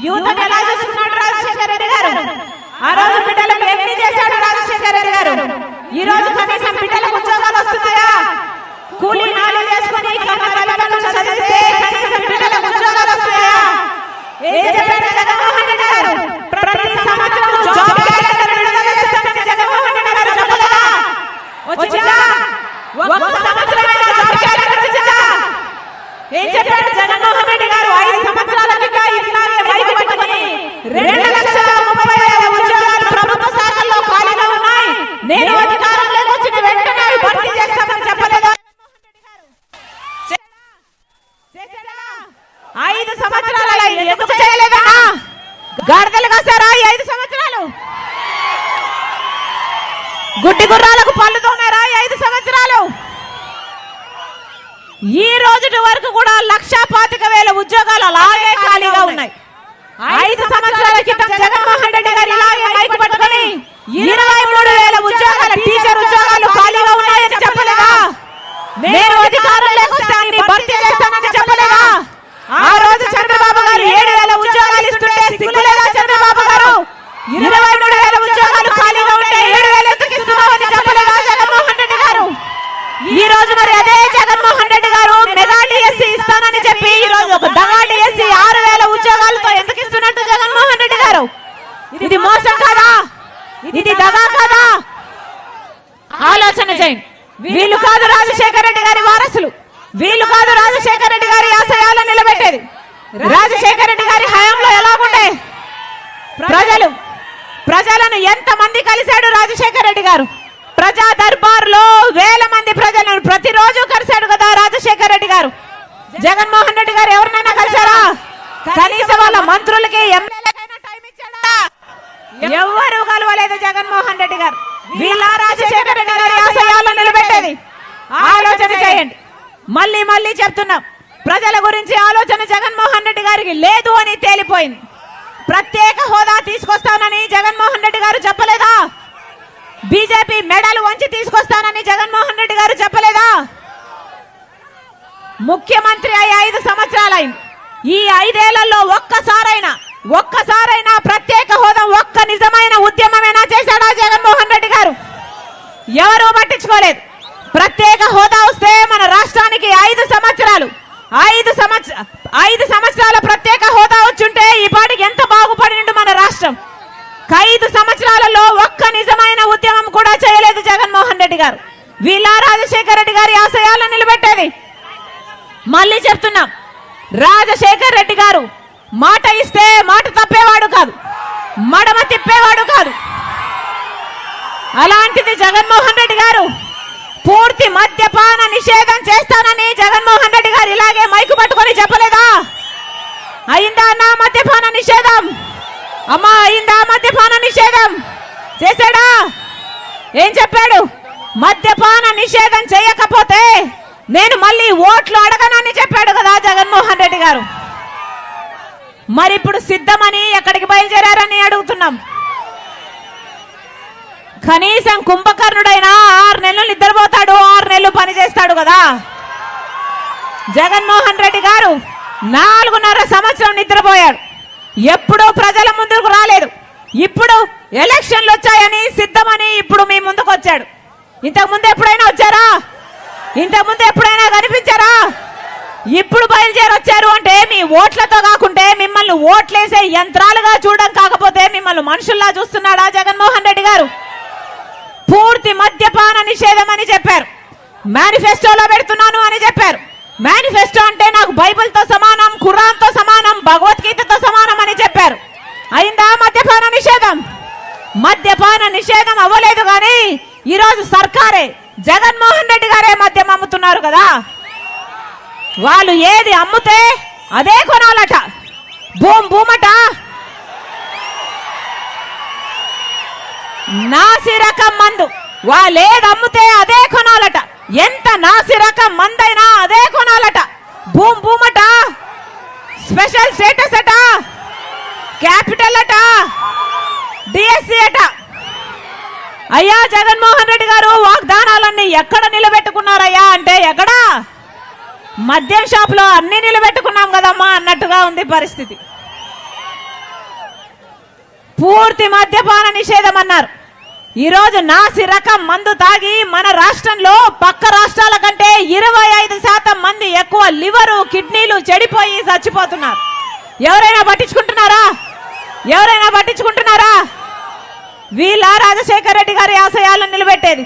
Youth ఎలా చూసుకున్నాడు రాజశేఖర రెడ్డి గారు? ఆ రోజు బిడ్డలకు ఎన్ని చేశాడు రాజశేఖర రెడ్డి గారు? ఈ రోజు కనీసం బిడ్డలకు ఉద్యోగాలు వస్తున్నాయా? కూలీ నాలి చేసుకుని చదివిస్తే కనీసం బిడ్డలకు ఉద్యోగాలు వస్తున్నాయా? ఏం చెప్పాడు జగన్మోహన్ రెడ్డి గారు? ప్రతి సంవత్సరం జాబ్ క్యాలెండర్ విడుదల చేస్తామని జగన్మోహన్ రెడ్డి గారు చెప్పలేదా? వచ్చిందా? ఒక్క సంవత్సరమైనా జాబ్ క్యాలెండర్ వచ్చిందా? ఏం చెప్పాడు జగన్మోహన్ రెడ్డి గారు? 5 సంవత్సరాల కింద ఇట్లాగే మైకు పట్టుకుని 2,30,000 ఉద్యోగాలు ప్రభుత్వ శాఖల్లో ఖాళీగా ఉన్నాయి, నేను అధికారంలోకి వచ్చిన వెంటనే భర్తీ చేస్తామని చెప్పలేదా జగన్మోహన్ రెడ్డి గారు? చేశాడా? 5 సంవత్సరాల ఎందుకు చేయలేదా? గాడిదలు కాసారా 5 సంవత్సరాలు? గుడ్డి గుర్రాలకు పళ్ళు తోమారా 5 సంవత్సరాలు? ఈ రోజు వరకు కూడా 1,25,000 ఉద్యోగాలు అలాగే ఖాళీగా ఉన్నాయి. 5 సంవత్సరాల క్రితం జగన్మోహన్ రెడ్డి గారు ఇలాగే మైకు పట్టుకొని 23,000 ఉద్యోగాలు టీచర్ ఉద్యోగాలు ఖాళీగా ఉన్నాయని చెప్పలేదా? నేను అధికారంలోకి వస్తానని భర్తీ చేస్తానని చెప్పలేదా? ఆ రోజు చంద్రబాబు గారు 7,000 ఉద్యోగాలు ఇస్తుంటే సిగ్గులేదా చంద్రబాబు గారు? 23,000 ఉద్యోగాలు ఖాళీగా ఉంటే 7,000 ఎందుకు ఇస్తున్నామని చెప్పలేదా జగన్మోహన్ రెడ్డి గారు? ఈ రోజు మరి అదే జగన్మోహన్ రెడ్డి గారు మెగా డిఎస్సీ ఇస్తానని చెప్పి ఈ రోజు ఒక దగా డిఎస్సీ 6,000 ఉద్యోగాలతో ఎందుకు ఇస్తున్నట్టు జగన్మోహన్ రెడ్డి గారు? ఇది మోసం కాదా? ఇది దగా కాదా? ఆలోచన చేయండి. వీళ్ళు కాదు రాజశేఖర రెడ్డి గారి వారసులు, వీళ్ళు కాదు రాజశేఖర రెడ్డి గారి ఆశయాలను నిలబెట్టేది. రాజశేఖర రెడ్డి గారి హయాంలో ఎలాగుండే? ప్రజలను ఎంత మంది కలిశాడు రాజశేఖర రెడ్డి గారు? ప్రజా దర్బార్లో వేల మంది ప్రజలను ప్రతిరోజు కలిశాడు కదా రాజశేఖర రెడ్డి గారు. జగన్మోహన్ రెడ్డి గారు ఎవరినైనా కలిశారా? కనీసం వాళ్ళ మంత్రులకి ఎమ్మెల్యేలకైనా టైం ఇచ్చాడా? ఎవరు కలవలేదు జగన్మోహన్ రెడ్డి గారు. వీళ్ళ రాజశేఖర రెడ్డి గారి ఆశయాలను నిలబెట్టేది. ఆలోచన చేయండి. మళ్ళీ చెప్తున్నాం, ప్రజల గురించి ఆలోచన జగన్మోహన్ రెడ్డి గారికి లేదు అని తేలిపోయింది. ప్రత్యేక హోదా తీసుకొస్తానని జగన్మోహన్ రెడ్డి గారు చెప్పలేదా? బీజేపీ మెడలు వంచి తీసుకొస్తానని జగన్మోహన్ రెడ్డి గారు చెప్పలేదా? ముఖ్యమంత్రి అయి 5 సంవత్సరాలైంది. ఈ 5 ఏళ్లలో ఒక్కసారైనా ప్రత్యేక హోదా ఒక్క నిజమైన ఉద్యమమేనా చేశాడా జగన్మోహన్ రెడ్డి గారు? ఎవరూ పట్టించుకోలేదు. ప్రత్యేక హోదా వస్తే మన రాష్ట్రానికి 5 సంవత్సరాల ప్రత్యేక హోదా వచ్చుంటే ఈ పాటికి ఎంత బాగుపడినట్టు మన రాష్ట్రం. 5 సంవత్సరాలలో ఒక్క నిజమైన ఉద్యమం కూడా చేయలేదు జగన్మోహన్ రెడ్డి గారు. వీళ్ళ రాజశేఖర రెడ్డి గారి ఆశయాలను నిలబెట్టేది. మళ్ళీ చెప్తున్నాం, రాజశేఖర రెడ్డి గారు మాట ఇస్తే మాట తప్పేవాడు కాదు, మడమ తిప్పేవాడు కాదు. అలాంటిది జగన్మోహన్ రెడ్డి గారు పూర్తి మద్యపాన నిషేధం చేస్తానని జగన్మోహన్ రెడ్డి గారు ఇలాగే మైకు పట్టుకొని చెప్పలేదా? అయిందా నా మద్యపాన నిషేధం? అమ్మా అయిందా మద్యపాన నిషేధం? చేశాడా? ఏం చెప్పాడు? మద్యపాన నిషేధం చేయకపోతే నేను మళ్ళీ ఓట్లు అడగనని చెప్పాడు కదా జగన్మోహన్ రెడ్డి గారు. మరి ఇప్పుడు సిద్ధమని ఎక్కడికి బయలుదేరారని అడుగుతున్నాం. కనీసం కుంభకర్ణుడైనా 6 నెలలు నిద్రపోతాడు, 6 నెలలు పని చేస్తాడు కదా. జగన్మోహన్ రెడ్డి గారు 4.5 సంవత్సరం నిద్రపోయాడు. ఎప్పుడూ ప్రజల ముందుకు రాలేదు. ఇప్పుడు ఎలక్షన్లు వచ్చాయని సిద్ధమని ఇప్పుడు మీ ముందుకు వచ్చాడు. ఇంతకు ముందు ఎప్పుడైనా వచ్చారా? ఇంతకు ముందు ఎప్పుడైనా కనిపించారా? ఇప్పుడు బయలుదేరి వచ్చారు అంటే మీ ఓట్లతో కాకుంటే మిమ్మల్ని ఓట్లేసే యంత్రాలుగా చూడడం కాకపోతే మిమ్మల్ని మనుషుల్లా చూస్తున్నాడా జగన్మోహన్ రెడ్డి గారు? పూర్తి మద్యపాన నిషేధం అని చెప్పారు, మేనిఫెస్టోలో పెడుతున్నాను అని చెప్పారు. మేనిఫెస్టో అంటే నాకు బైబిల్తో సమానం, ఖురాన్తో సమానం, భగవద్గీతతో సమానం అని చెప్పారు. అయిందా మద్యపాన నిషేధం? మద్యపాన నిషేధం అవ్వలేదు. కానీ ఈరోజు సర్కారే జగన్మోహన్ రెడ్డి గారే మద్యం అమ్ముతున్నారు కదా. వాళ్ళు ఏది అమ్ముతే అదే కొనాలట. భూమట నాసిరకం మందు వాళ్ళు ఏది అమ్ముతే అదే కొనాలట. ఎంత నాసిరకం మందైనా అదే కొనాలట. భూమట స్పెషల్ స్టేటస్ అట, క్యాపిటల్ అట, డిఎస్సి అట. అయ్యా జగన్మోహన్ రెడ్డి గారు వాగ్దానాలన్నీ ఎక్కడ నిలబెట్టుకున్నారయ్యా అంటే ఎక్కడా? మద్యం షాప్ లో అన్ని నిలబెట్టుకున్నాం కదమ్మా అన్నట్టుగా ఉంది పరిస్థితి. పూర్తి మద్యపాన నిషేధం అన్నారు. ఈరోజు నాసి రకం మందు తాగి మన రాష్ట్రంలో పక్క రాష్ట్రాల కంటే 25% మంది ఎక్కువ లివరు కిడ్నీలు చెడిపోయి చచ్చిపోతున్నారు. ఎవరైనా పట్టించుకుంటున్నారా? ఎవరైనా పట్టించుకుంటున్నారా? వీళ్ళ రాజశేఖర రెడ్డి గారి ఆశయాలను నిలబెట్టేది.